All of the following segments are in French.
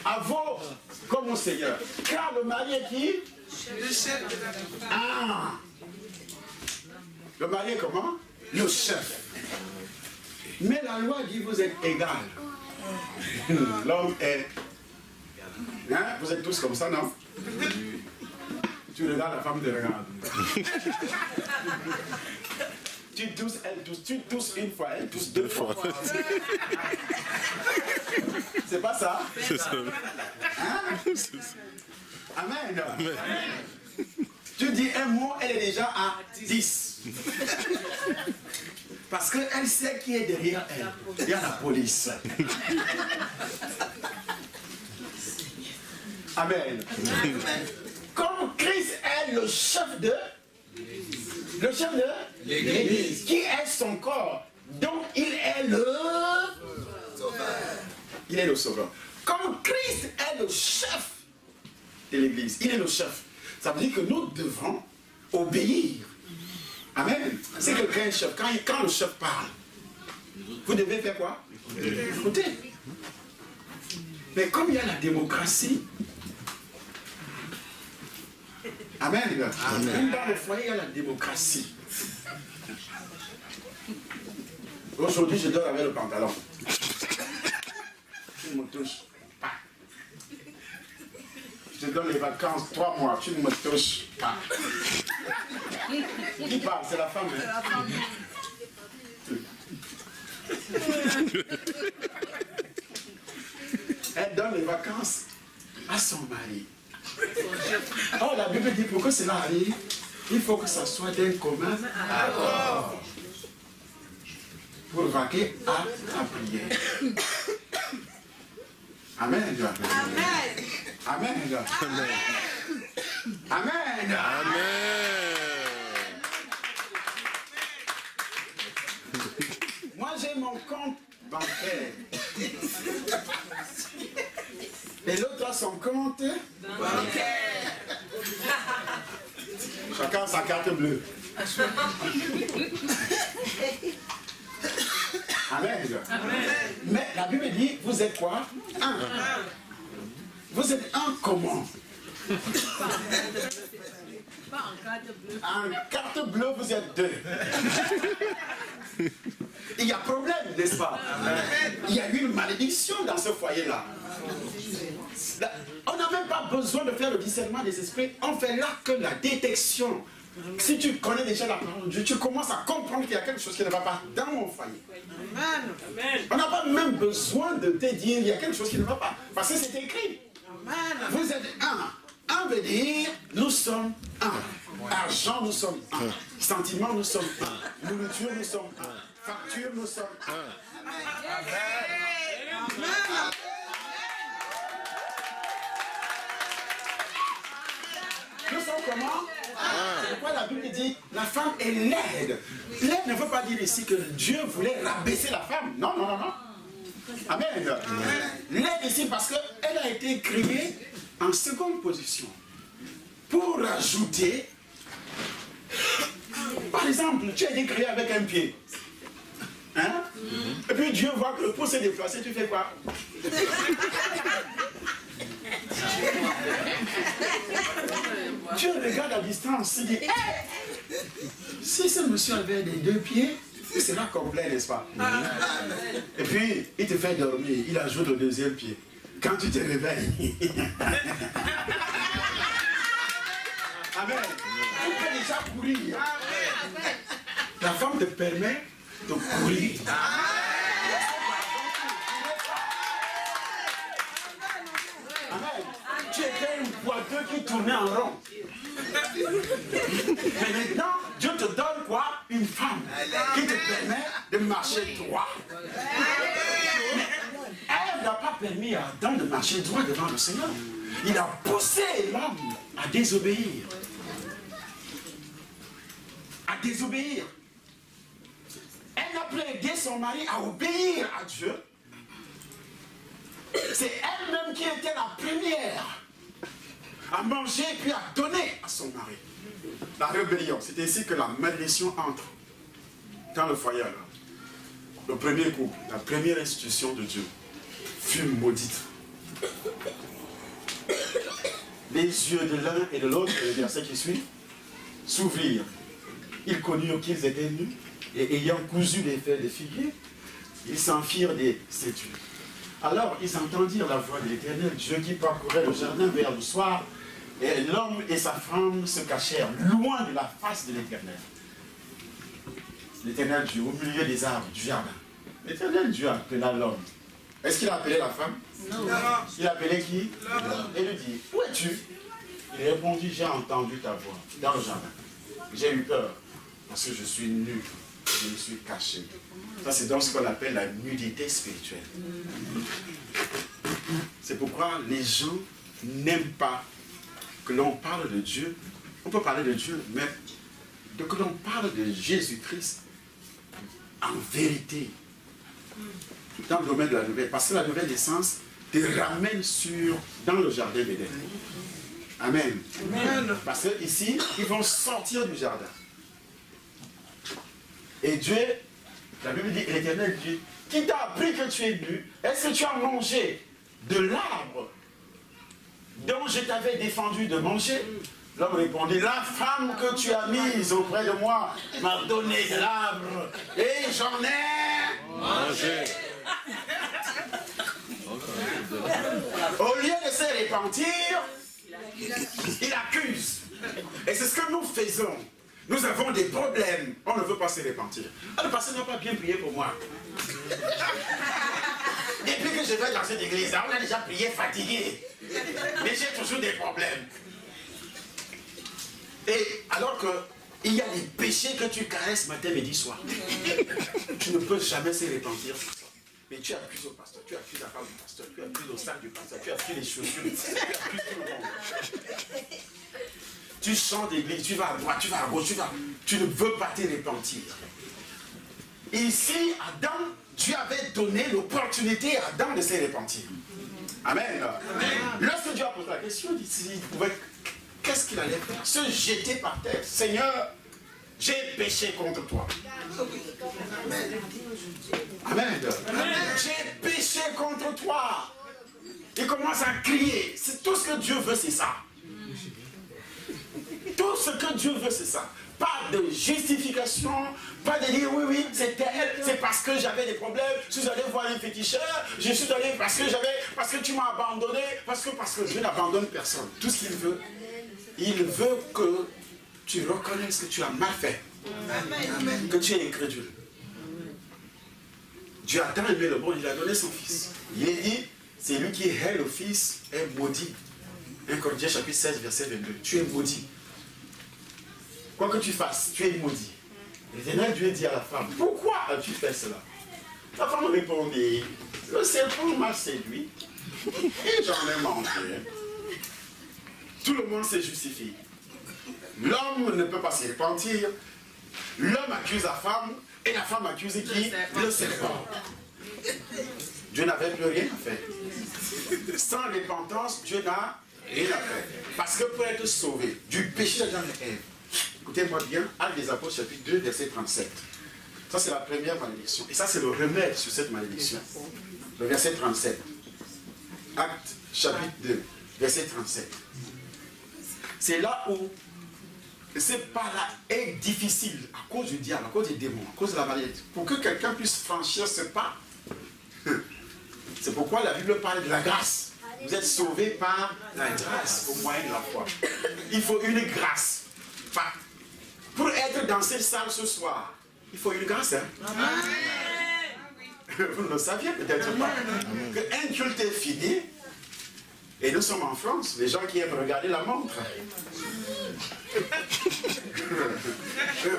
à vos, comme mon Seigneur. Car le mari est qui? Le chef de la famille. Ah. Le mari est comment? Le chef. Mais la loi dit vous êtes égal. L'homme est... Hein? Vous êtes tous comme ça, non? Tu regardes la femme, te regarde. Tu tousses, elle tousse. Tu tousses une fois, elle tousse deux fois. C'est pas ça? C'est ça. Hein? Amen. Amen. Tu dis un mot, elle est déjà à 10. Parce qu'elle sait qui est derrière elle. Il y a la police. Amen. Comme Christ est le chef de l'Église, qui est son corps, donc il est le sauveur. Il est le sauveur. Comme Christ est le chef de l'Église, il est le chef. Ça veut dire que nous devons obéir. Amen. C'est quelqu'un est chef. Quand le chef parle, vous devez faire quoi? Écouter. Mais comme il y a la démocratie, amen. Amen. Dans le foyer, il y a la démocratie. Aujourd'hui, je dors avec le pantalon. Tu me touches pas. Je te donne les vacances 3 mois, tu ne me touches pas. Qui parle? C'est la femme. Hein? Elle donne les vacances à son mari. Oh, la Bible dit pour que cela arrive, il faut que ça soit d'un commun accord. Pour vaquer à la prière. Amen. Amen. Amen. Amen. Amen. Moi, j'ai mon compte bancaire. Et l'autre a son compte bancaire. Chacun a sa carte bleue. Amen. Amen. Mais la Bible dit, vous êtes quoi? Un. Vous êtes un comment? Pas en carte bleue. En carte bleue, vous êtes 2. Il y a problème, n'est-ce pas? Il y a une malédiction dans ce foyer-là. On n'a même pas besoin de faire le discernement des esprits. On fait là que la détection. Si tu connais déjà la parole de Dieu, tu commences à comprendre qu'il y a quelque chose qui ne va pas dans mon foyer. Amen. On n'a pas même besoin de te dire il y a quelque chose qui ne va pas. Parce que c'est écrit. Amen. Vous êtes un. Un veut dire nous sommes un. Argent, nous sommes un. Sentiment, nous sommes un. Nourriture, nous sommes un. Facture, nous sommes un. Amen. Amen. Nous sommes comment? C'est pourquoi la Bible dit la femme est laide. Laide ne veut pas dire ici que Dieu voulait rabaisser la femme. Non, non, non, non. Amen. Laide ici parce qu'elle a été créée en seconde position. Pour rajouter, par exemple, tu as été créé avec un pied. Hein? Et puis Dieu voit que le pouce est déplacé, tu fais quoi? Dieu regarde à distance, il dit, hey, si ce monsieur avait les 2 pieds, c'est là complet, n'est-ce pas? Et puis, il te fait dormir, il ajoute le 2e pied. Quand tu te réveilles, amen, tu peux déjà courir. La femme te permet de courir. Amen. Tu étais un boiteux qui tournait en rond. Mais maintenant, Dieu te donne quoi? Une femme qui te permet de marcher droit. Mais elle n'a pas permis à Adam de marcher droit devant le Seigneur. Il a poussé l'homme à désobéir. À désobéir. Elle n'a plus aidé son mari à obéir à Dieu. C'est elle-même qui était la première à manger et puis à donner à son mari. La rébellion, c'est ainsi que la malédiction entre dans le foyer. Le premier couple, la première institution de Dieu fut maudite. Les yeux de l'un et de l'autre, le verset qui suit, s'ouvrirent. Ils connurent qu'ils étaient nus, et ayant cousu des feuilles de figuier, ils s'en firent des statues. Alors ils entendirent la voix de l'Éternel, Dieu qui parcourait le jardin vers le soir, et l'homme et sa femme se cachèrent loin de la face de l'Éternel. L'Éternel Dieu, au milieu des arbres du jardin. L'Éternel Dieu appela l'homme. Est-ce qu'il a appelé la femme? Non. Il a appelé qui? L'homme. Et lui dit, où es-tu? Il répondit, j'ai entendu ta voix dans le jardin. J'ai eu peur parce que je suis nu, je me suis caché. Ça, c'est donc ce qu'on appelle la nudité spirituelle. C'est pourquoi les gens n'aiment pas que l'on parle de Dieu. On peut parler de Dieu, mais que l'on parle de Jésus-Christ en vérité. Dans le domaine de la nouvelle, parce que la nouvelle naissance te ramène dans le jardin d'Éden. Amen. Amen. Parce que ici, ils vont sortir du jardin. Et Dieu, la Bible dit, l'Éternel dit, qui t'a appris que tu es nu? Est-ce que tu as mangé de l'arbre dont je t'avais défendu de manger? L'homme répondit, la femme que tu as mise auprès de moi m'a donné de l'arbre et j'en ai mangé. Au lieu de se repentir, il accuse. Et c'est ce que nous faisons. Nous avons des problèmes. On ne veut pas se repentir. Ah, le pasteur n'a pas bien prié pour moi. Depuis que je vais dans cette église, on a déjà prié fatigué. Mais j'ai toujours des problèmes. Et alors qu'il y a des péchés que tu caresses matin, midi, soir. Tu ne peux jamais se repentir pour ça. Mais tu accuses au pasteur, tu accuses la femme du pasteur, tu accuses au sac du pasteur, tu accuses les chaussures, tu accuses tout le monde. Tu chantes d'église, tu vas à droite, tu vas à gauche, tu ne veux pas te repentir. Ici, Adam, Dieu avait donné l'opportunité à Adam de se repentir. Amen. Amen. Lorsque Dieu a posé la question, il pouvait, qu'est-ce qu'il allait faire? Se jeter par terre. Seigneur, j'ai péché contre toi. Amen. Amen. J'ai péché contre toi. Il commence à crier. C'est tout ce que Dieu veut, c'est ça. Tout ce que Dieu veut, c'est ça. Pas de justification, pas de dire oui, oui, c'est elle, c'est parce que j'avais des problèmes, je suis allé voir un féticheur, je suis allé parce que tu m'as abandonné, parce que Dieu n'abandonne personne. Tout ce qu'il veut, il veut que tu reconnaisses que tu as mal fait, que tu es incrédule. Dieu a tant aimé le monde, il a donné son fils. Il est dit, c'est lui qui hait le fils est maudit. 1 Corinthiens chapitre 16, verset 22. Tu es maudit. Quoi que tu fasses, tu es maudit. L'Éternel Dieu dit à la femme, pourquoi as-tu fait cela? La femme répondit, le serpent m'a séduit et j'en ai mangé. Tout le monde se justifie. L'homme ne peut pas se repentir. L'homme accuse la femme et la femme accuse qui? Le serpent. Dieu n'avait plus rien à faire. Sans repentance, Dieu n'a rien à faire. Parce que pour être sauvé du péché d'Adam et Ève, écoutez-moi bien, Actes des Apôtres, chapitre 2, verset 37. Ça, c'est la première malédiction. Et ça, c'est le remède sur cette malédiction. Le verset 37. Actes, chapitre 2, verset 37. C'est là où c'est pas là est difficile, à cause du diable, à cause des démons, à cause de la malédiction. Pour que quelqu'un puisse franchir ce pas, c'est pourquoi la Bible parle de la grâce. Vous êtes sauvés par la grâce au moyen de la foi. Il faut une grâce. Enfin, pour être dans cette salle ce soir, il faut une grâce. Hein? Vous ne le saviez peut-être pas. Qu'un culte est fini, et nous sommes en France, les gens qui aiment regarder la montre.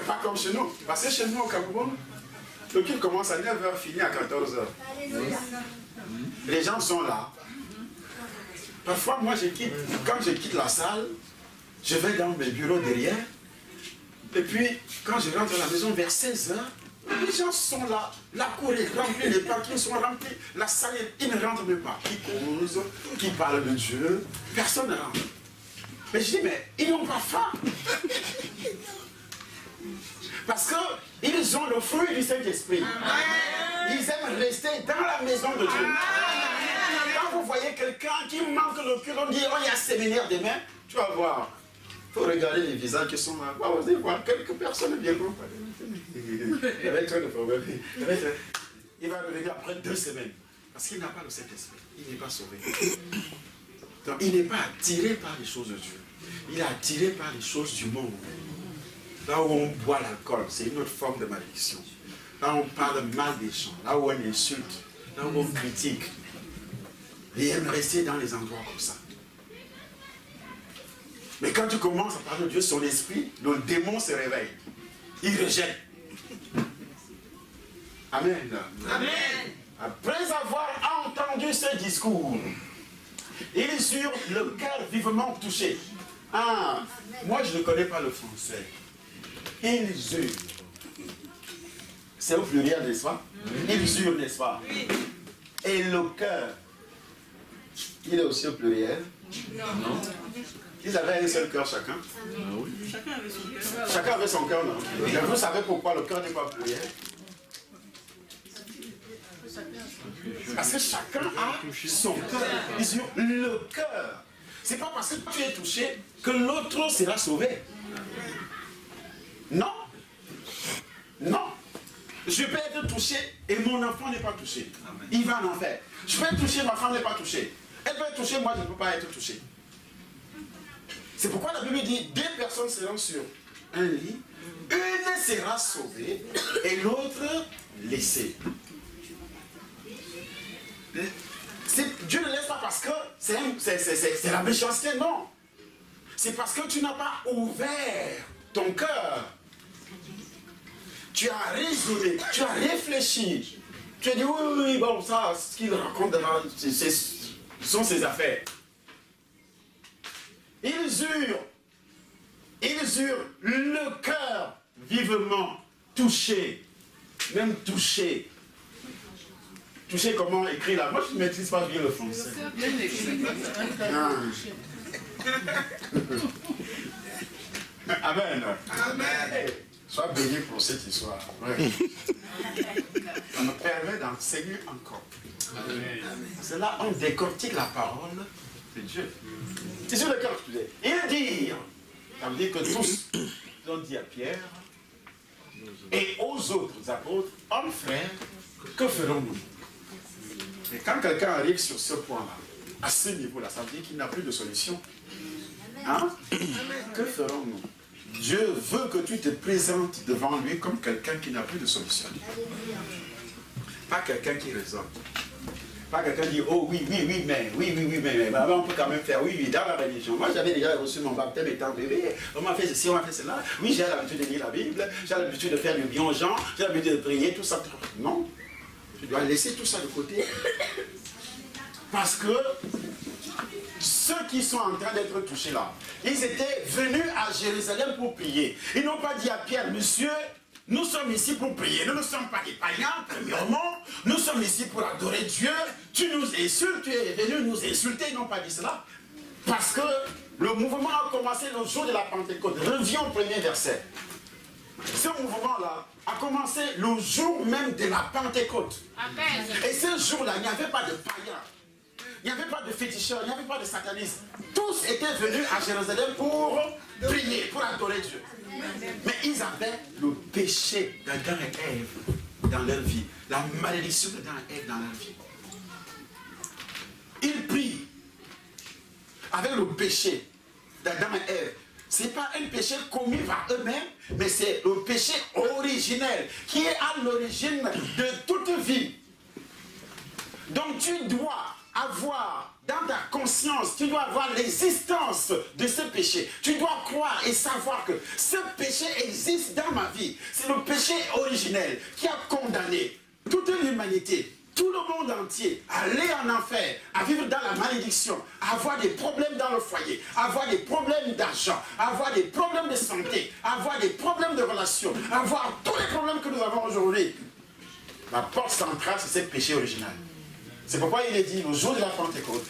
Pas comme chez nous. Parce que chez nous au Cameroun, le culte commence à 9h, finit à 14h. Les gens sont là. Parfois, moi, quand je quitte la salle, je vais dans mes bureaux derrière. Et puis, quand je rentre à la maison vers 16h, les gens sont là. La cour est remplie, les parkings sont remplis. La salle, ils ne rentrent même pas. Qui causent, qui parlent de Dieu. Personne ne rentre. Mais je dis, mais ils n'ont pas faim. Parce qu'ils ont le fruit du Saint-Esprit. Ils aiment rester dans la maison de Dieu. Quand vous envoyer quelqu'un qui manque le cul, on dit, oh, il y a séminaire demain, tu vas voir. Il faut regarder les visages qui sont là. Vous allez voir, quelques personnes viendront. Il va être le problème. Il va revenir après 2 semaines. Parce qu'il n'a pas le Saint-Esprit. Il n'est pas sauvé. Donc, il n'est pas attiré par les choses de Dieu. Il est attiré par les choses du monde. Là où on boit l'alcool, c'est une autre forme de malédiction. Là où on parle mal des gens, là où on insulte, là où on critique. Il aime rester dans les endroits comme ça. Mais quand tu commences à parler de Dieu, son esprit, le démon se réveille. Il rejette. Amen. Amen. Après avoir entendu ce discours, ils eurent le cœur vivement touché. Ah, moi je ne connais pas le français. Ils eurent. C'est au pluriel, n'est-ce pas? Ils eurent, n'est-ce pas? Et le cœur, il est aussi au pluriel? Non. Ils avaient un seul cœur chacun? Chacun avait son cœur. Chacun avait son cœur, non? Et vous savez pourquoi le cœur n'est pas pluriel? Parce que chacun a son cœur. Ils ont le cœur. C'est pas parce que tu es touché que l'autre sera sauvé. Non. Non. Je peux être touché et mon enfant n'est pas touché. Il va en enfer. Je peux être touché, ma femme n'est pas touchée. Elle peut être touchée, moi je ne peux pas être touché. C'est pourquoi la Bible dit 2 personnes seront sur un lit, une sera sauvée et l'autre laissée. Dieu ne laisse pas parce que c'est la méchanceté, non. C'est parce que tu n'as pas ouvert ton cœur. Tu as raisonné, tu as réfléchi. Tu as dit oui, bon, ça, ce qu'il raconte, ce sont ses affaires. Ils eurent le cœur vivement touché, même touché. Touché comment écrire là? Moi je ne maîtrise pas bien le français. Amen. Amen. Sois béni pour cette histoire. Ouais. Ça me permet d'enseigner encore. C'est là on décortique la parole de Dieu. C'est sur le cœur que tu dis. Ils dirent, ça veut dire que tous ont dit à Pierre et aux autres apôtres, hommes frères, que ferons-nous? Et quand quelqu'un arrive sur ce point-là, à ce niveau-là, ça veut dire qu'il n'a plus de solution. Hein? Que ferons-nous? Dieu veut que tu te présentes devant lui comme quelqu'un qui n'a plus de solution. Pas quelqu'un qui raisonne. Pas quelqu'un qui dit, oh oui, mais on peut quand même faire, oui, dans la religion. Moi, j'avais déjà reçu mon baptême étant bébé. On m'a fait ceci, on m'a fait cela. Oui, j'ai l'habitude de lire la Bible, j'ai l'habitude de faire du bien aux gens, j'ai l'habitude de prier, tout ça. Non. Tu dois laisser tout ça de côté. Parce que ceux qui sont en train d'être touchés là, ils étaient venus à Jérusalem pour prier. Ils n'ont pas dit à Pierre, monsieur, nous sommes ici pour prier. Nous ne sommes pas des païens, premièrement. Nous sommes ici pour adorer Dieu. Tu nous insultes, tu es venu nous insulter. Ils n'ont pas dit cela. Parce que le mouvement a commencé le jour de la Pentecôte. Reviens au premier verset. Ce mouvement-là a commencé le jour même de la Pentecôte. Amen. Et ce jour-là, il n'y avait pas de païens. Il n'y avait pas de féticheurs, il n'y avait pas de satanistes. Tous étaient venus à Jérusalem pour prier, pour adorer Dieu. Mais ils avaient le péché d'Adam et Ève dans leur vie. La malédiction d'Adam et Ève dans leur vie. Ils prient avec le péché d'Adam et Ève. Ce n'est pas un péché commis par eux-mêmes, mais c'est le péché originel qui est à l'origine de toute vie. Donc tu dois avoir dans ta conscience, tu dois avoir l'existence de ce péché. Tu dois croire et savoir que ce péché existe dans ma vie. C'est le péché originel qui a condamné toute l'humanité, tout le monde entier, à aller en enfer, à vivre dans la malédiction, à avoir des problèmes dans le foyer, à avoir des problèmes d'argent, à avoir des problèmes de santé, à avoir des problèmes de relations, à avoir tous les problèmes que nous avons aujourd'hui. La porte centrale, c'est ce péché original. C'est pourquoi il est dit, le jour de la Pentecôte,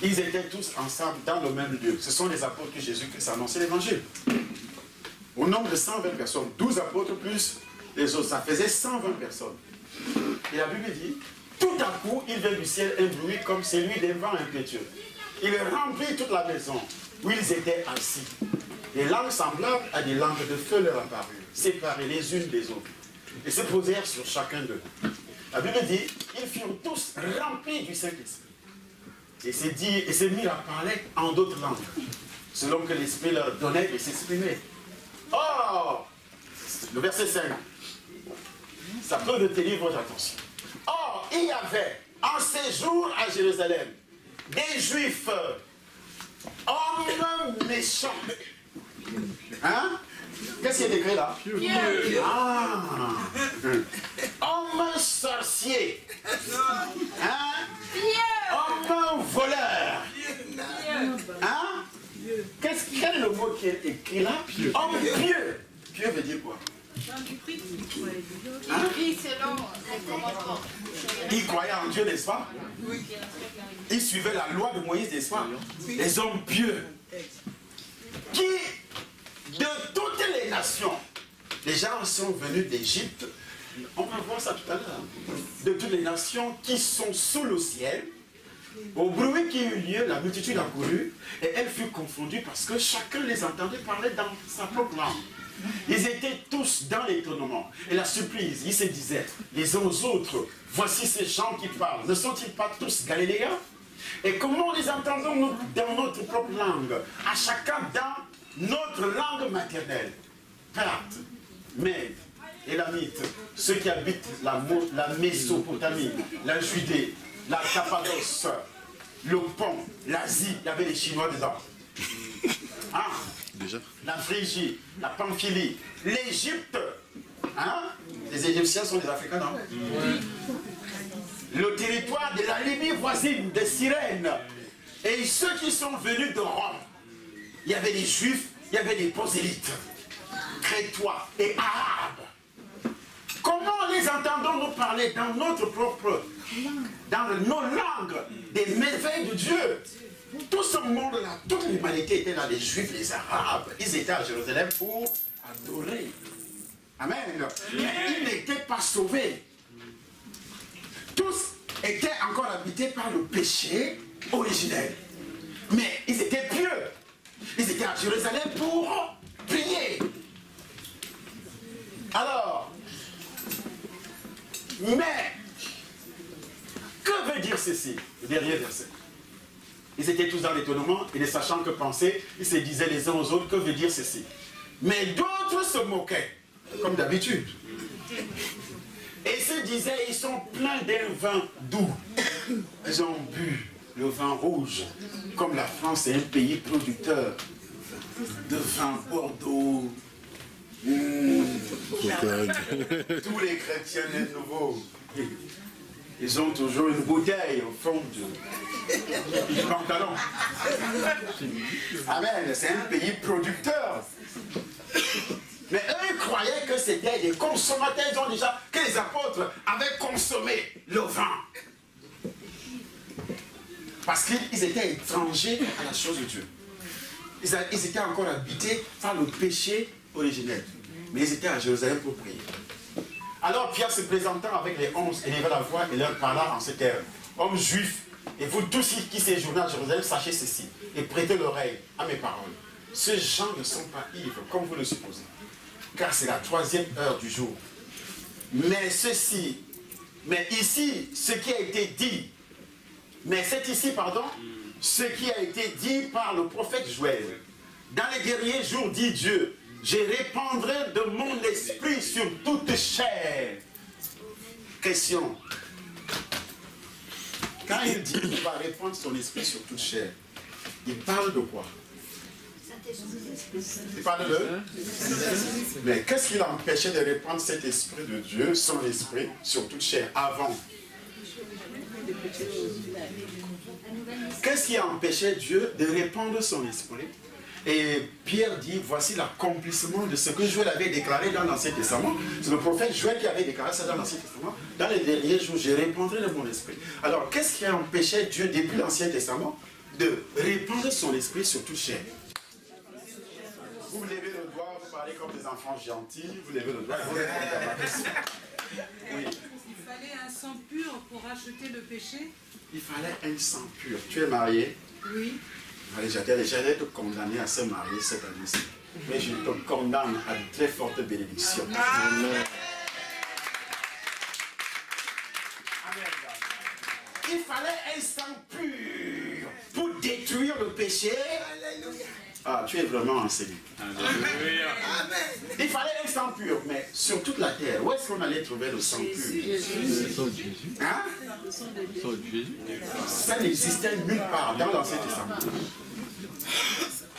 ils étaient tous ensemble dans le même lieu. Ce sont les apôtres que Jésus-Christ a annoncé l'évangile. Au nombre de 120 personnes, 12 apôtres plus les autres, ça faisait 120 personnes. Et la Bible dit Tout à coup, il vient du ciel un bruit comme celui d'un vent impétueux. Il remplit toute la maison où ils étaient assis. Des langues semblables à des langues de feu leur apparurent, séparées les unes des autres, et se posèrent sur chacun d'eux. La Bible dit, ils furent tous remplis du Saint-Esprit. Et se mirent à parler en d'autres langues, selon que l'Esprit leur donnait de s'exprimer. Or, le verset 5, ça peut retenir votre attention. Or, il y avait en séjour à Jérusalem des Juifs, hommes méchants. Hein? Qu'est-ce qui est écrit là? Ah. Hommes sorciers. Hein? Hommes voleurs. Hein? Quel est le mot qui est écrit là? Homme pieux. Pieux veut dire quoi? Hein? Il croyait en Dieu, n'est-ce pas? Il suivait la loi de Moïse, n'est-ce pas? Les hommes pieux. Qui, de toutes les nations, les gens sont venus d'Égypte, on va voir ça tout à l'heure, de toutes les nations qui sont sous le ciel, au bruit qui eut lieu, la multitude accourut, et elle fut confondue parce que chacun les entendait parler dans sa propre langue. Ils étaient tous dans l'étonnement et la surprise. Ils se disaient les uns aux autres, voici ces gens qui parlent, ne sont-ils pas tous galiléens? Et comment les entendons-nous dans notre propre langue, à chacun dans notre langue maternelle? Parthes, Mèdes, Élamites, ceux qui habitent la Mésopotamie, la Judée, la Cappadoce, le Pont, l'Asie, il y avait les Chinois dedans. Hein? La Phrygie, la Pamphylie, l'Égypte. Hein? Les Égyptiens sont des Africains, non? Le territoire de la Libye voisine, de Cyrène. Et ceux qui sont venus de Rome. Il y avait des Juifs, il y avait des prosélytes, Crétois et Arabes. Comment les entendons-nous parler dans notre propre, dans nos langues, des merveilles de Dieu? Tout ce monde-là, toute l'humanité était là, les Juifs, les Arabes. Ils étaient à Jérusalem pour adorer. Amen. Mais ils n'étaient pas sauvés. Tous étaient encore habités par le péché originel. Mais ils étaient pieux. Ils étaient à Jérusalem pour prier. Alors, mais, que veut dire ceci, le dernier verset? Ils étaient tous dans l'étonnement et ne sachant que penser, ils se disaient les uns aux autres, que veut dire ceci? Mais d'autres se moquaient, comme d'habitude. Et se disaient, ils sont pleins d'un vin doux. Ils ont bu le vin rouge, comme la France est un pays producteur de vin Bordeaux. Tous les chrétiens nouveaux, ils ont toujours une bouteille au fond du pantalon. Amen, c'est un pays producteur. Mais eux, ils croyaient que c'était des consommateurs. Ils ont déjà, que les apôtres avaient consommé le vin. Parce qu'ils étaient étrangers à la chose de Dieu. Ils étaient encore habités par le péché originel. Mais ils étaient à Jérusalem pour prier. Alors Pierre se présentant avec les 11, éleva la voix et leur parla en ces termes. Hommes juifs, et vous tous qui séjournez à Jérusalem, sachez ceci, et prêtez l'oreille à mes paroles. Ces gens ne sont pas ivres, comme vous le supposez, car c'est la 3e heure du jour. Mais ici, ce qui a été dit, ce qui a été dit par le prophète Joël. Dans les derniers jours, dit Dieu, je répandrai de mon esprit sur toute chair. Question. Quand il dit qu'il va répandre son esprit sur toute chair, il parle de quoi? Il parle de... Mais qu'est-ce qui l'empêchait de répandre cet esprit de Dieu, son esprit, sur toute chair, avant? Qu'est-ce qui empêchait Dieu de répandre son esprit? Et Pierre dit, voici l'accomplissement de ce que Joël avait déclaré dans l'Ancien Testament. C'est le prophète Joël qui avait déclaré ça dans l'Ancien Testament. Dans les derniers jours, je répandrai de mon esprit. Alors, qu'est-ce qui empêchait Dieu, depuis l'Ancien Testament, de répandre son esprit sur toute chair? Vous levez le doigt, vous parlez comme des enfants gentils, vous levez le doigt, vous répondez à ma question. Oui. Il fallait un sang pur pour racheter le péché. Il fallait un sang pur. Tu es marié? Oui. Allez, j'allais te condamner à se marier cette année-ci. Mais je te condamne à une très forte bénédiction. Amen. Il fallait un sang pur pour détruire le péché. Ah, tu es vraiment enseigné. Il fallait un sang pur, mais sur toute la terre, où est-ce qu'on allait trouver le sang pur? Le sang de Jésus. Hein? Le sang de Jésus. Ça n'existait nulle part dans l'Ancien Testament.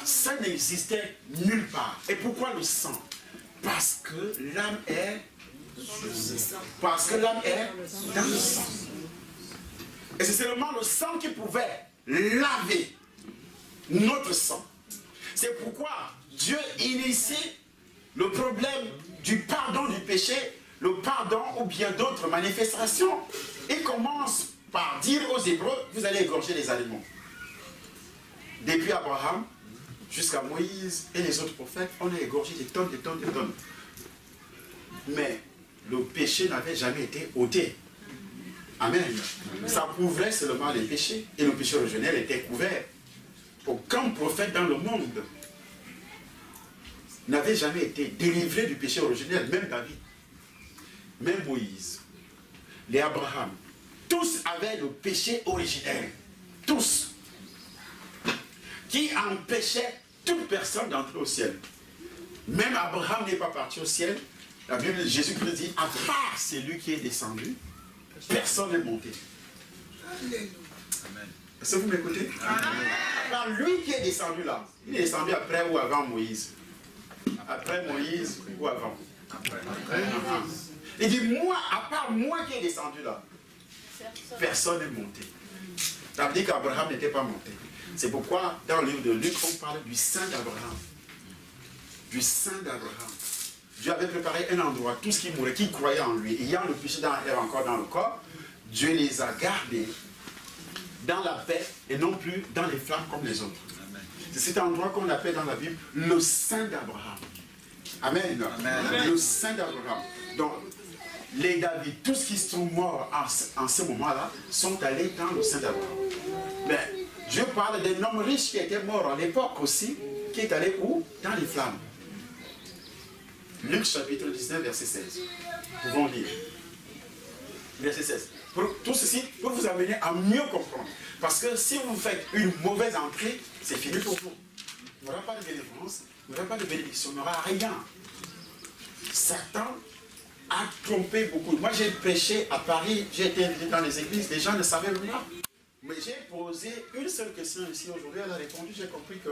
Ça n'existait nulle part. Et pourquoi le sang? Parce que l'âme est... Parce que l'âme est dans le sang. Et c'est seulement le sang qui pouvait laver notre sang. C'est pourquoi Dieu initie le problème du pardon du péché, le pardon ou bien d'autres manifestations. Il commence par dire aux Hébreux, vous allez égorger les animaux. Depuis Abraham jusqu'à Moïse et les autres prophètes, on a égorgé des tonnes, des tonnes, des tonnes. Mais le péché n'avait jamais été ôté. Amen. Ça couvrait seulement les péchés. Et le péché originel était couvert. Aucun prophète dans le monde n'avait jamais été délivré du péché originel. Même David, même Moïse, les Abraham. Tous avaient le péché originel. Tous. Qui empêchait toute personne d'entrer au ciel. Même Abraham n'est pas parti au ciel. La Bible de Jésus-Christ dit, à part celui qui est descendu, personne n'est monté. Est-ce que vous m'écoutez? Alors lui qui est descendu là, il est descendu après ou avant Moïse? Après Moïse ou avant? Après. Il dit, moi, à part moi qui est descendu là, personne n'est monté. Ça veut dire qu'Abraham n'était pas monté. C'est pourquoi dans le livre de Luc, on parle du sein d'Abraham. Du sein d'Abraham. Dieu avait préparé un endroit, tous qui mouraient, qui croyaient en lui, ayant le péché encore dans le corps, Dieu les a gardés dans la paix et non plus dans les flammes comme les autres. C'est cet endroit qu'on appelle dans la Bible le sein d'Abraham. Amen. Amen. Le sein d'Abraham. Donc, les David, tous qui sont morts en ce moment-là, sont allés dans le sein d'Abraham. Mais Dieu parle d'un homme riche qui était mort à l'époque aussi, qui est allé où? Dans les flammes. Luc chapitre 19, verset 16. Nous pouvons lire. Verset 16. Tout ceci pour vous amener à mieux comprendre. Parce que si vous faites une mauvaise entrée, c'est fini pour vous. Il n'y aura pas de délivrance, il n'y aura pas de bénédiction, il n'y aura rien. Satan a trompé beaucoup. Moi j'ai prêché à Paris, j'ai été invité dans les églises, les gens ne savaient même pas. Mais j'ai posé une seule question ici aujourd'hui, elle a répondu, j'ai compris que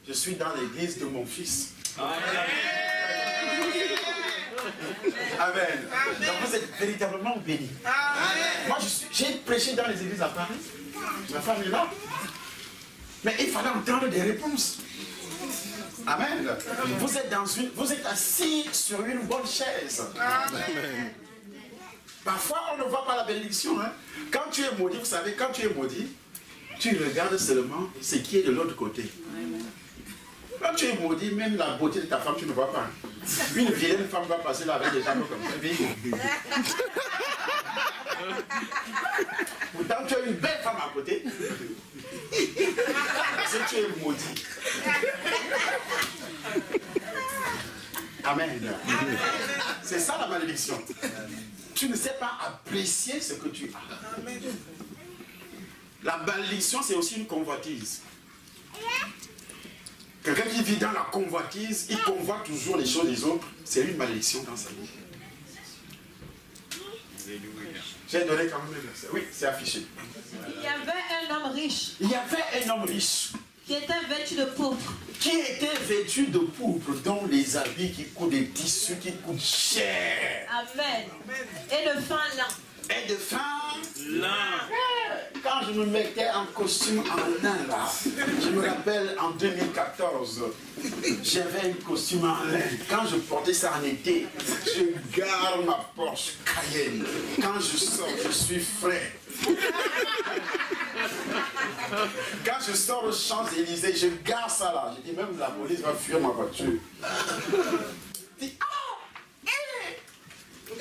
je suis dans l'église de mon fils. Amen. Donc vous êtes véritablement bénis. Moi j'ai prêché dans les églises à Paris. Ma femme est là. Mais il fallait entendre des réponses. Amen. Vous êtes assis sur une bonne chaise. Amen. Parfois on ne voit pas la bénédiction. Hein. Quand tu es maudit, vous savez, quand tu es maudit, tu regardes seulement ce qui est de l'autre côté. Quand tu es maudit, même la beauté de ta femme, tu ne vois pas. Une vilaine femme va passer là avec des jambes comme ça. Pourtant, tu as une belle femme à côté. Parce que tu es maudit. Amen. C'est ça la malédiction. Tu ne sais pas apprécier ce que tu as. La malédiction, c'est aussi une convoitise. Quelqu'un qui vit dans la convoitise, il convoite toujours les choses des autres. C'est une malédiction dans sa vie. J'ai donné quand même un verset. Oui, c'est affiché. Il y avait un homme riche. Il y avait un homme riche. Qui était vêtu de pourpre. Qui était vêtu de pourpre, dont les habits qui coûtent des tissus qui coûtent cher. Amen. Et de fin lin. Et de fin lin. Quand je me mettais en costume en lin là, je me rappelle en 2014, j'avais un costume en lin. Quand je portais ça en été, je garde ma Porsche Cayenne. Quand je sors, je suis frais. Quand je sors aux Champs-Élysées, je garde ça là. Je dis même la police va fuir ma voiture. Je dis,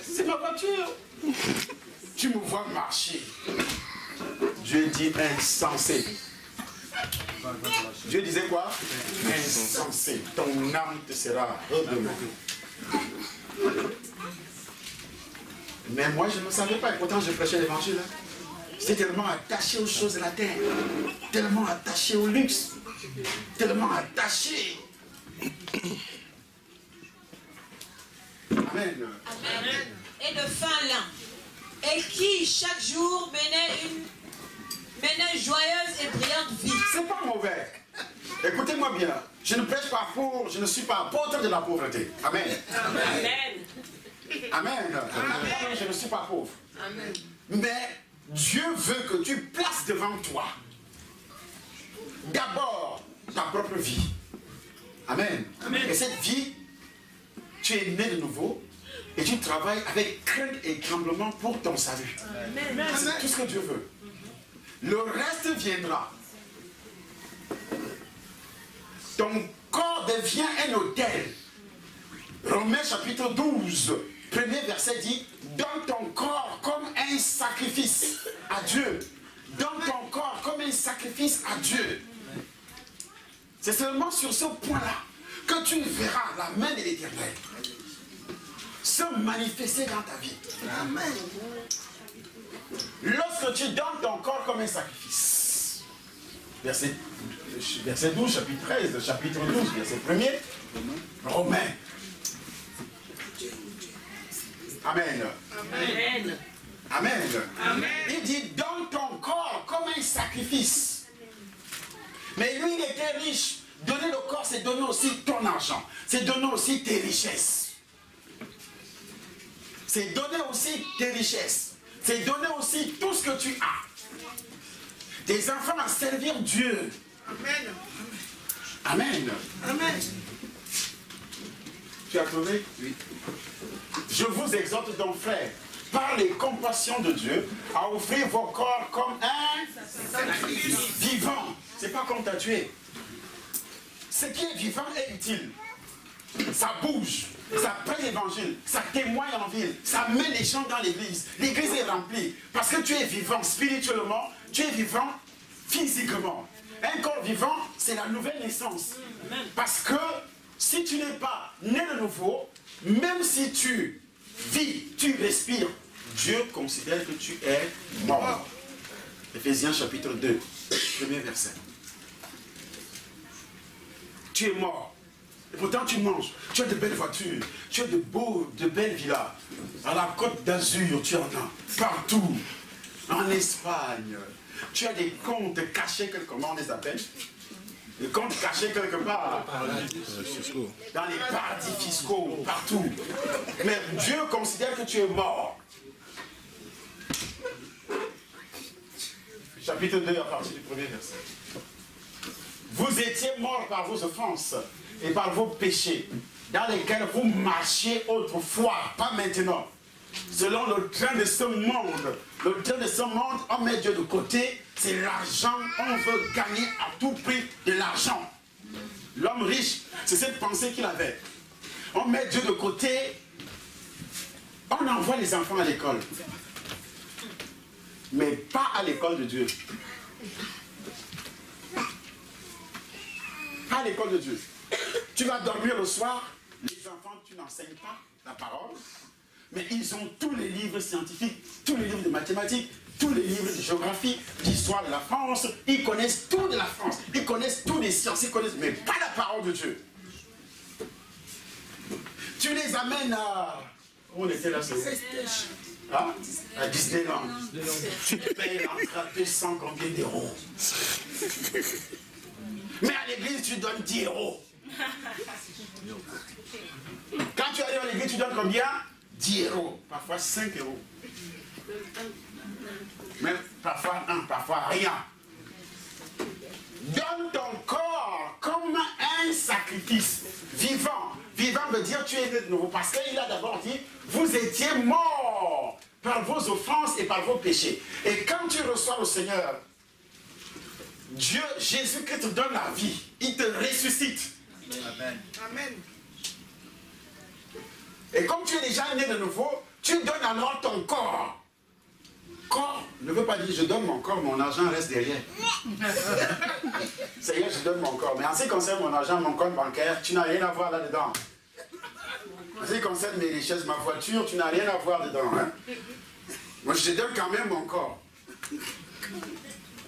c'est ma voiture. voiture. Tu me vois marcher. Dieu dit insensé. Dieu disait quoi? Insensé. Ton âme te sera redemandée. Mais moi, je ne savais pas. Et pourtant, je prêchais l'évangile. J'étais tellement attaché aux choses de la terre. Tellement attaché au luxe. Tellement attaché. Amen. Amen. Et de fin lent. Et qui, chaque jour, menait une joyeuse et brillante vie. C'est pas mauvais. Écoutez-moi bien. Je ne prêche pas pour, je ne suis pas apôtre de la pauvreté. Amen. Amen. Amen. Amen. Je ne suis pas pauvre. Amen. Mais Dieu veut que tu places devant toi d'abord ta propre vie. Amen. Amen. Et cette vie, tu es né de nouveau et tu travailles avec crainte et tremblement pour ton salut. Amen. C'est tout ce que Dieu veut. Le reste viendra. Ton corps devient un autel. Romains chapitre 12, premier verset dit: donne ton corps comme un sacrifice à Dieu. Donne ton corps comme un sacrifice à Dieu. C'est seulement sur ce point-là que tu verras la main de l'Éternel se manifester dans ta vie. Amen. Lorsque tu donnes ton corps comme un sacrifice. Verset 12, chapitre 13, chapitre 12, verset 1er. Romains. Amen. Amen. Amen. Amen. Il dit, donne ton corps comme un sacrifice. Mais lui, il était riche. Donner le corps, c'est donner aussi ton argent. C'est donner aussi tes richesses. C'est donner aussi tes richesses. C'est donner aussi tout ce que tu as. Tes enfants à servir Dieu. Amen. Amen. Amen. Tu as trouvé? Oui. Je vous exhorte donc, frères, par les compassions de Dieu, à offrir vos corps comme un sacrifice vivant. C'est pas comme t'as tué. Ce qui est vivant est utile. Ça bouge, ça prête l'évangile, ça témoigne en ville, ça met les gens dans l'église. L'église est remplie. Parce que tu es vivant spirituellement, tu es vivant physiquement. Un corps vivant, c'est la nouvelle naissance. Parce que si tu n'es pas né de nouveau, même si tu vis, tu respires, Dieu considère que tu es mort. Éphésiens chapitre 2, premier verset. Tu es mort. Et pourtant tu manges. Tu as de belles voitures. Tu as de belles villas. À la Côte d'Azur, tu en as. Partout. En Espagne. Tu as des comptes cachés quelque part. Comment on les appelle? Des comptes cachés quelque part. Dans les paradis fiscaux. Partout. Mais Dieu considère que tu es mort. Chapitre 2 à partir du premier verset. Vous étiez morts par vos offenses et par vos péchés, dans lesquels vous marchiez autrefois, pas maintenant. Selon le train de ce monde, le train de ce monde, on met Dieu de côté, c'est l'argent, on veut gagner à tout prix de l'argent. L'homme riche, c'est cette pensée qu'il avait. On met Dieu de côté, on envoie les enfants à l'école. Mais pas à l'école de Dieu. Pas à l'école de Dieu. Tu vas dormir le soir, les enfants, tu n'enseignes pas la parole, mais ils ont tous les livres scientifiques, tous les livres de mathématiques, tous les livres de géographie, d'histoire de la France, ils connaissent tout de la France, ils connaissent toutes les sciences, ils connaissent, mais pas la parole de Dieu. Tu les amènes à... Où on était là, c'est... Hein? À Disneyland. Tu payes l'entrée à 200 combien d'euros. Mais à l'église, tu donnes 10 euros. Quand tu arrives à l'église, tu donnes combien? 10 euros. Parfois 5 euros. Mais parfois 1, parfois rien. Donne ton corps comme un sacrifice vivant. Vivant veut dire tu es né de nouveau. Parce qu'il a d'abord dit, vous étiez morts par vos offenses et par vos péchés. Et quand tu reçois le Seigneur, Dieu, Jésus-Christ te donne la vie. Il te ressuscite. Amen. Amen. Et comme tu es déjà né de nouveau, tu Tu donnes alors ton corps. Corps ne veut pas dire je donne mon corps, mon argent reste derrière. C'est vrai, je donne mon corps. Mais en ce qui concerne mon argent, mon compte bancaire, tu n'as rien à voir là-dedans. En ce qui concerne mes richesses, ma voiture, tu n'as rien à voir dedans. Hein? Moi, je te donne quand même mon corps.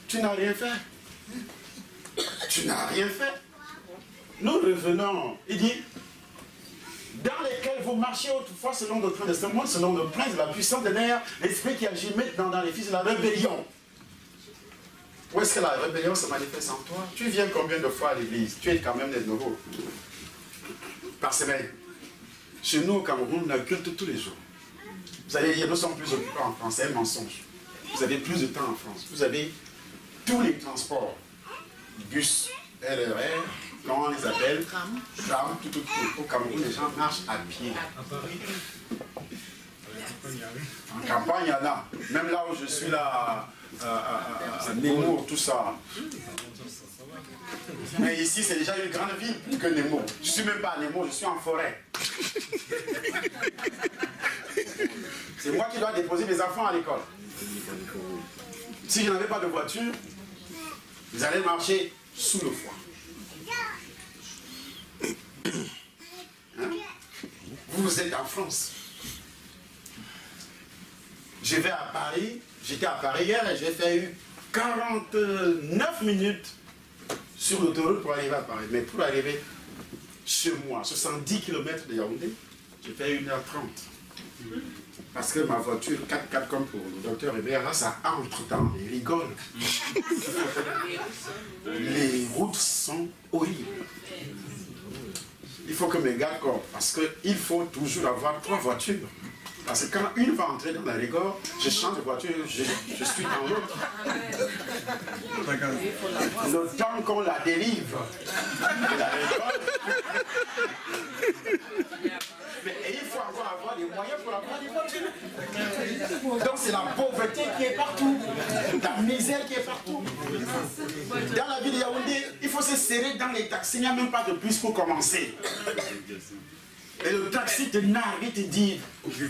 Tu n'as rien fait. Tu n'as rien fait. Nous revenons. Il dit, dans lesquels vous marchez autrefois selon le train de ce monde, selon le prince de la puissance de l'air, l'esprit qui agit maintenant dans les fils de la rébellion. Où est-ce que la rébellion se manifeste en toi? Tu viens combien de fois à l'église? Tu es quand même des nouveaux. Par semaine. Chez nous au Cameroun, on a culte tous les jours. Vous allez dire, nous sommes plus occupés en France, c'est un mensonge. Vous avez plus de temps en France. Vous avez tous les transports. Bus, RER, comment on les appelle? Tram, tout. Au Cameroun, les gens marchent à pied. En campagne, il y en a. Même là où je suis là, à Nemours, tout ça. Mais ici, c'est déjà une grande ville plus que Nemours. Je ne suis même pas à Nemours, je suis en forêt. C'est moi qui dois déposer mes enfants à l'école. Si je n'avais pas de voiture, vous allez marcher sous le foie. Hein? Vous êtes en France. Je vais à Paris, j'étais à Paris hier et j'ai fait 49 minutes sur l'autoroute pour arriver à Paris. Mais pour arriver chez moi, 70 km de Yaoundé, j'ai fait 1h30. Parce que ma voiture 4x4 comme pour le docteur Hébert, là ça entre dans les rigoles. Les routes sont horribles. Il faut que mes gars corps, parce qu'il faut toujours avoir 3 voitures. Parce que quand une va entrer dans la rigole, je change de voiture, je suis dans l'autre. Le temps qu'on la délivre de la rigole. Mais il faut avoir les moyens pour avoir des voitures. Donc c'est la pauvreté qui est partout, la misère qui est partout. Dans la ville de Yaoundé, il faut se serrer dans les taxis, il n'y a même pas de bus pour commencer. Et le taxi te nargue, il te dit,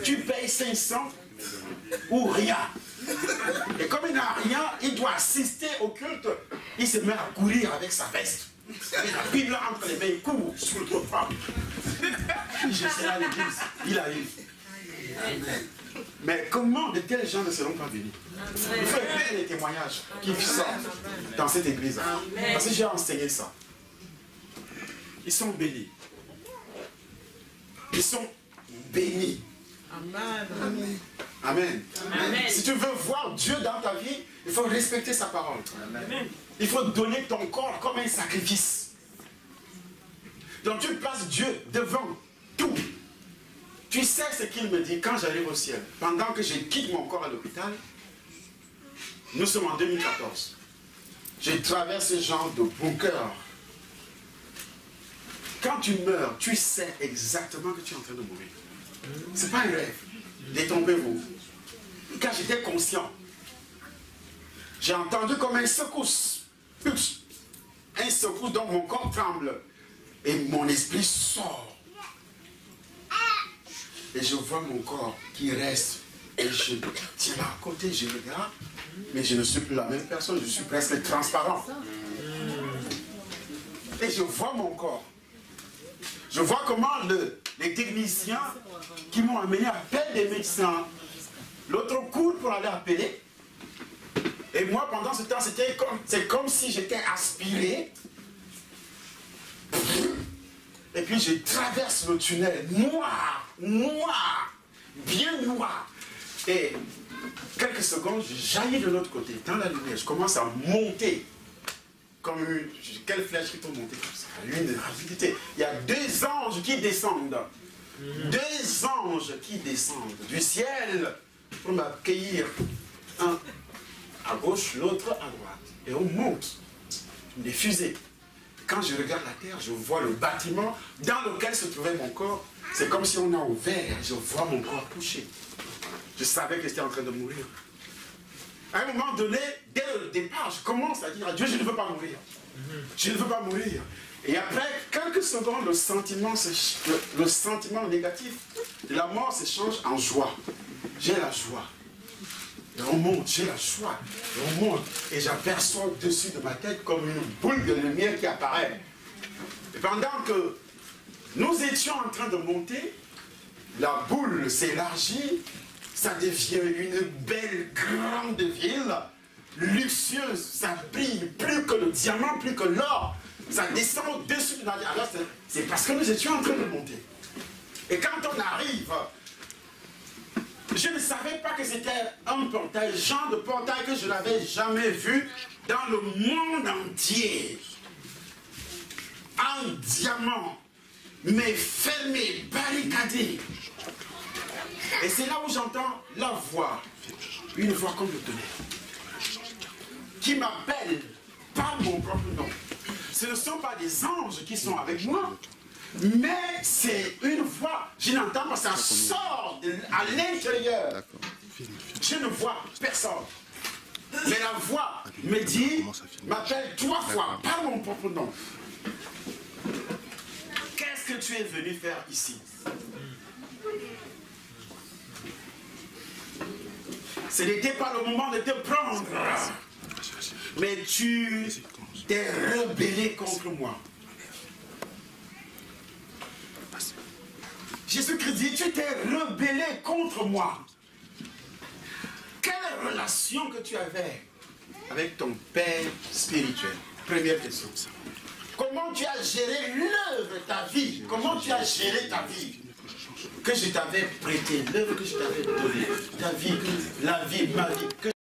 tu payes 500 ou rien. Et comme il n'a rien, il doit assister au culte. Il se met à courir avec sa veste. Avec la Bible entre les mains, il court sur le trottoir. Je serai à l'église, il arrive. Mais comment de tels gens ne seront pas venus? Il faut écouter les témoignages qui sortent dans cette église. Parce que j'ai enseigné ça. Ils sont bénis. Ils sont bénis. Amen. Amen. Amen. Si tu veux voir Dieu dans ta vie, il faut respecter sa parole. Amen. Il faut donner ton corps comme un sacrifice. Donc tu places Dieu devant tout. Tu sais ce qu'il me dit quand j'arrive au ciel. Pendant que je quitte mon corps à l'hôpital, nous sommes en 2014. Je traverse ce genre de bunker. Quand tu meurs, tu sais exactement que tu es en train de mourir. Ce n'est pas un rêve. Détrompez-vous. Quand j'étais conscient, j'ai entendu comme un secousse. Un secousse dont mon corps tremble. Et mon esprit sort. Et je vois mon corps qui reste. Et je tiens là à côté, je regarde. Mais je ne suis plus la même personne, je suis presque transparent. Et je vois mon corps. Je vois comment les techniciens qui m'ont amené appellent des médecins. L'autre court pour aller appeler. Et moi, pendant ce temps, c'est comme si j'étais aspiré. Et puis je traverse le tunnel, noir, bien noir. Et quelques secondes, je jaillis de l'autre côté, dans la lumière. Je commence à monter. Comme quelle flèche qui peut monter comme ça, une rapidité. Il y a 2 anges qui descendent. 2 anges qui descendent du ciel pour m'accueillir. Un à gauche, l'autre à droite. Et on monte. Des fusées. Quand je regarde la terre, je vois le bâtiment dans lequel se trouvait mon corps. C'est comme si on a ouvert. Je vois mon corps touché. Je savais que j'étais en train de mourir. À un moment donné, dès le départ, je commence à dire à Dieu, je ne veux pas mourir. Je ne veux pas mourir. Et après quelques secondes, le sentiment négatif de la mort se change en joie. j'ai la joie. Et on monte, j'ai la joie. Et on monte. Et j'aperçois au-dessus de ma tête comme une boule de lumière qui apparaît. Et pendant que nous étions en train de monter, la boule s'élargit, ça devient une belle grande ville, luxueuse, ça brille plus que le diamant, plus que l'or. Ça descend au-dessus de la ville. Alors c'est parce que nous étions en train de monter. Et quand on arrive, je ne savais pas que c'était un portail, genre de portail que je n'avais jamais vu dans le monde entier. Un diamant, mais fermé, barricadé. Et c'est là où j'entends la voix, une voix comme le tonnerre, qui m'appelle par mon propre nom. Ce ne sont pas des anges qui sont avec moi, mais c'est une voix, je n'entends pas, ça sort à l'intérieur. Je ne vois personne. Mais la voix me dit, m'appelle 3 fois par mon propre nom. Qu'est-ce que tu es venu faire ici? Ce n'était pas le moment de te prendre, mais tu t'es rebellé contre moi. Jésus-Christ dit, tu t'es rebellé contre moi. Quelle relation que tu avais avec ton Père spirituel? Première question. Comment tu as géré l'œuvre, ta vie? Comment tu as géré ta vie que je t'avais prêtée, l'œuvre que je t'avais donnée, ta vie, la vie, ma vie.